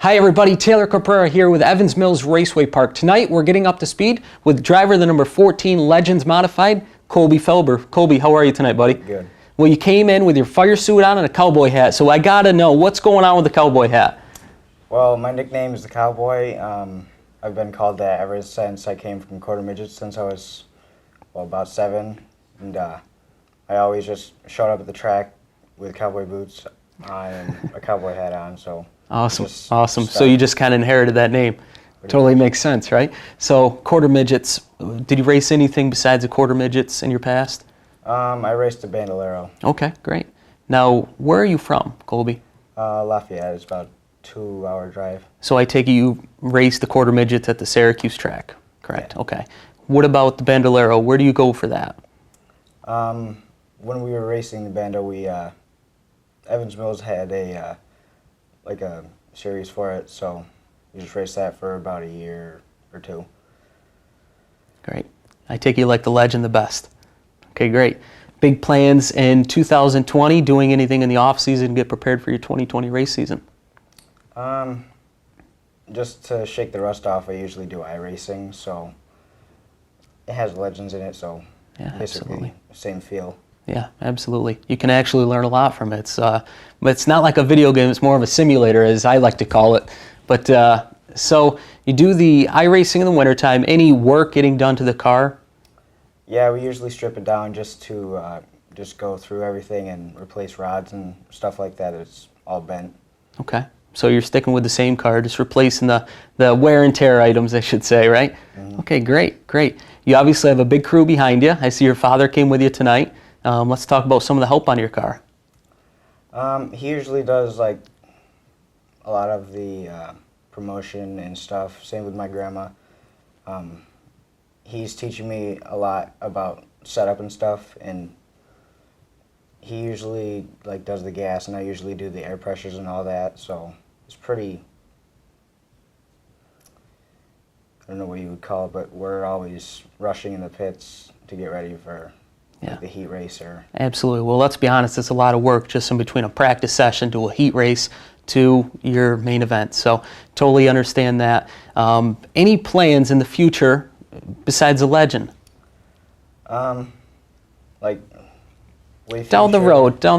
Hi everybody, Taylor Caprara here with Evans Mills Raceway Park. Tonight we're getting up to speed with driver the number 14 Legends Modified, Coleby Felber. Coleby, how are you tonight, buddy? Good. Well, you came in with your fire suit on and a cowboy hat, so I gotta know what's going on with the cowboy hat. Well, my nickname is the Cowboy. I've been called that ever since I came from quarter midgets, since I was about 7, and I always just showed up at the track with cowboy boots on and a cowboy hat on. So awesome. So you just kind of inherited that name. Totally makes sense, right? So quarter midgets. Did you race anything besides the quarter midgets in your past? I raced a Bandolero. Okay, great. Now, where are you from, Coleby? Lafayette. It's about a 2-hour drive. So I take it you raced the quarter midgets at the Syracuse track, correct? Yeah. Okay. What about the Bandolero? Where do you go for that? When we were racing the Bando, Evans Mills had a series for it, so we just raced that for about a year or 2. Great. I take you like the legend the best. Okay, great. Big plans in 2020, doing anything in the off season to get prepared for your 2020 race season? Just to shake the rust off, I usually do iRacing, so it has Legends in it, so yeah, basically absolutely. Same feel. Yeah, absolutely. You can actually learn a lot from it. It's not like a video game, it's more of a simulator, as I like to call it. But so you do the iRacing in the wintertime. Any work getting done to the car? Yeah, we usually strip it down just to just go through everything and replace rods and stuff like that. It's all bent. Okay. So you're sticking with the same car, just replacing the wear and tear items, I should say, right? Mm-hmm. Okay, great, great. You obviously have a big crew behind you. I see your father came with you tonight. Let's talk about some of the help on your car. He usually does like a lot of the promotion and stuff. Same with my grandma. He's teaching me a lot about setup and stuff, and he usually does the gas, and I usually do the air pressures and all that. So it's pretty, I don't know what you would call it, but we're always rushing in the pits to get ready for the heat race. Absolutely. Well, let's be honest, it's a lot of work just in between a practice session to a heat race to your main event. So totally understand that. Any plans in the future besides the Legend? Down the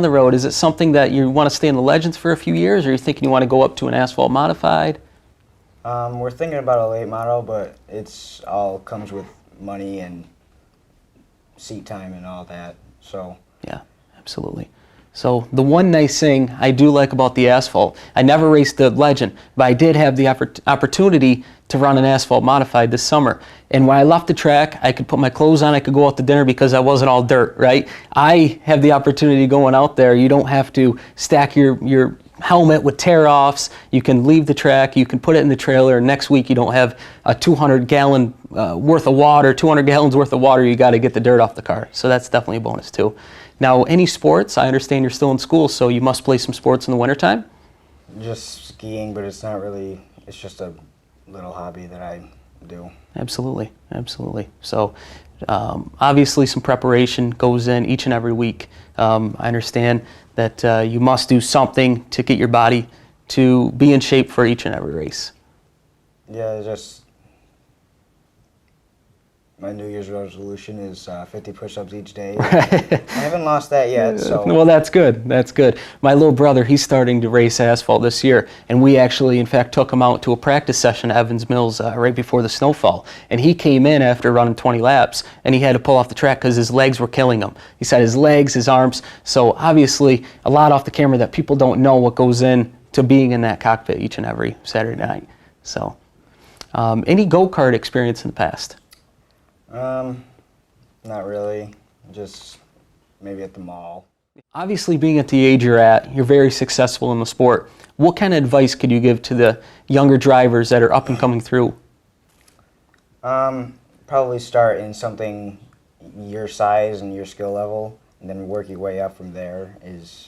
road, is it something that you want to stay in the Legends for a few years, or are you thinking you want to go up to an asphalt modified? We're thinking about a late model, but it's all comes with money and seat time and all that. So yeah, absolutely. So the one nice thing I do like about the asphalt, I never raced the Legend, but I did have the opportunity to run an asphalt modified this summer. And when I left the track, I could put my clothes on, I could go out to dinner because I wasn't all dirt, right? I have the opportunity going out there. You don't have to stack your helmet with tear-offs. You can leave the track, you can put it in the trailer, and next week you don't have a 200-gallon worth of water, 200 gallons worth of water, you got to get the dirt off the car. So that's definitely a bonus too. Now, any sports? I understand you're still in school, so you must play some sports in the wintertime? Just skiing, but it's not really, it's just a little hobby that I do. Absolutely, absolutely. So obviously some preparation goes in each and every week. I understand that you must do something to get your body to be in shape for each and every race. Yeah, just my New Year's resolution is 50 push-ups each day. I haven't lost that yet, so. Well, that's good. That's good. My little brother, he's starting to race asphalt this year, and we actually, in fact, took him out to a practice session at Evans Mills right before the snowfall. And he came in after running 20 laps, and he had to pull off the track because his legs were killing him. He said his legs, his arms. So obviously, a lot off the camera that people don't know what goes in to being in that cockpit each and every Saturday night. So, any go-kart experience in the past? Not really. Just maybe at the mall. Obviously, being at the age you're at, you're very successful in the sport. What kind of advice could you give to the younger drivers that are up and coming through? Probably start in something your size and your skill level, and then work your way up from there is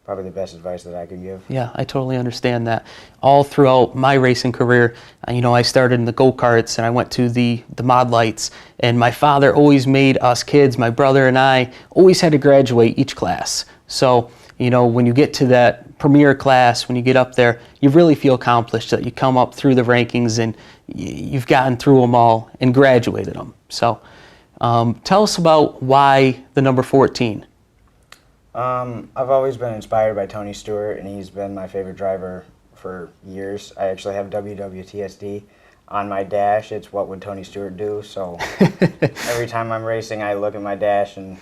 probably the best advice that I can give. Yeah, I totally understand that. All throughout my racing career, I started in the go-karts and I went to the mod lights, and my father always made us kids, my brother and I, always had to graduate each class. So you know, when you get to that premier class, when you get up there, you really feel accomplished that you come up through the rankings and you've gotten through them all and graduated them. So tell us about why the number 14. I've always been inspired by Tony Stewart, and he's been my favorite driver for years. I actually have WWTSD on my dash. It's what would Tony Stewart do? So every time I'm racing, I look at my dash and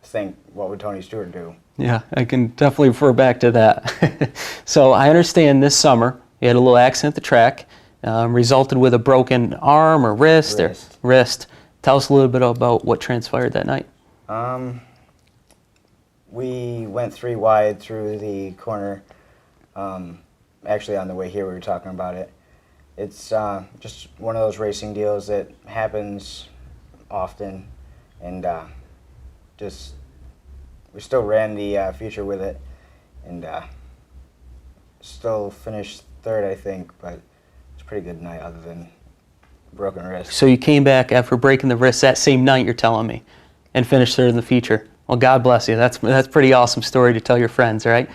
think, what would Tony Stewart do? Yeah, I can definitely refer back to that. So I understand this summer you had a little accident at the track, resulted with a broken arm or wrist. Wrist. Tell us a little bit about what transpired that night. We went 3 wide through the corner. Actually, on the way here, we were talking about it. It's just one of those racing deals that happens often, and we still ran the feature with it, and still finished 3rd, I think, but it's a pretty good night other than broken wrist. So you came back after breaking the wrist that same night, you're telling me, and finished 3rd in the feature. Well, God bless you. That's a pretty awesome story to tell your friends, right?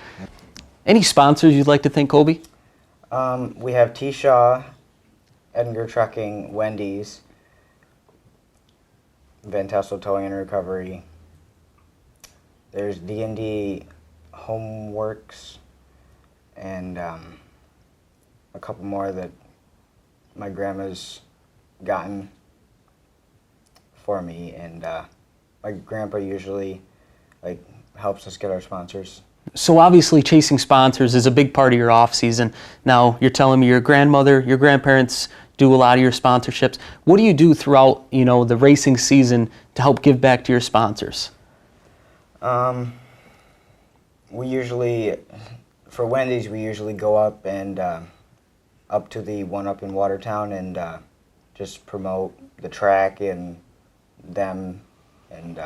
Any sponsors you'd like to thank, Coleby? We have T. Shaw, Edgar Trucking, Wendy's, Van Tassel Towing and Recovery. There's D&D Homeworks, and a couple more that my grandma's gotten for me, and my grandpa usually helps us get our sponsors. So obviously chasing sponsors is a big part of your off season. Now you're telling me your grandmother, your grandparents do a lot of your sponsorships. What do you do throughout, you know, the racing season to help give back to your sponsors? We usually, for Wendy's, we usually go up and up to the one up in Watertown and just promote the track and them, and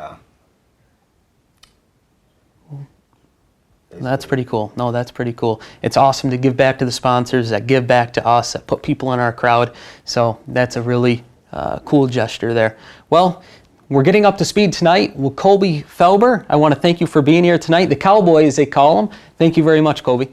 that's pretty cool. No, that's pretty cool. It's awesome to give back to the sponsors that give back to us, that put people in our crowd. So that's a really cool gesture there. Well, we're getting up to speed tonight with Coleby Felber. I want to thank you for being here tonight. The Cowboy, as they call him. Thank you very much, Coleby.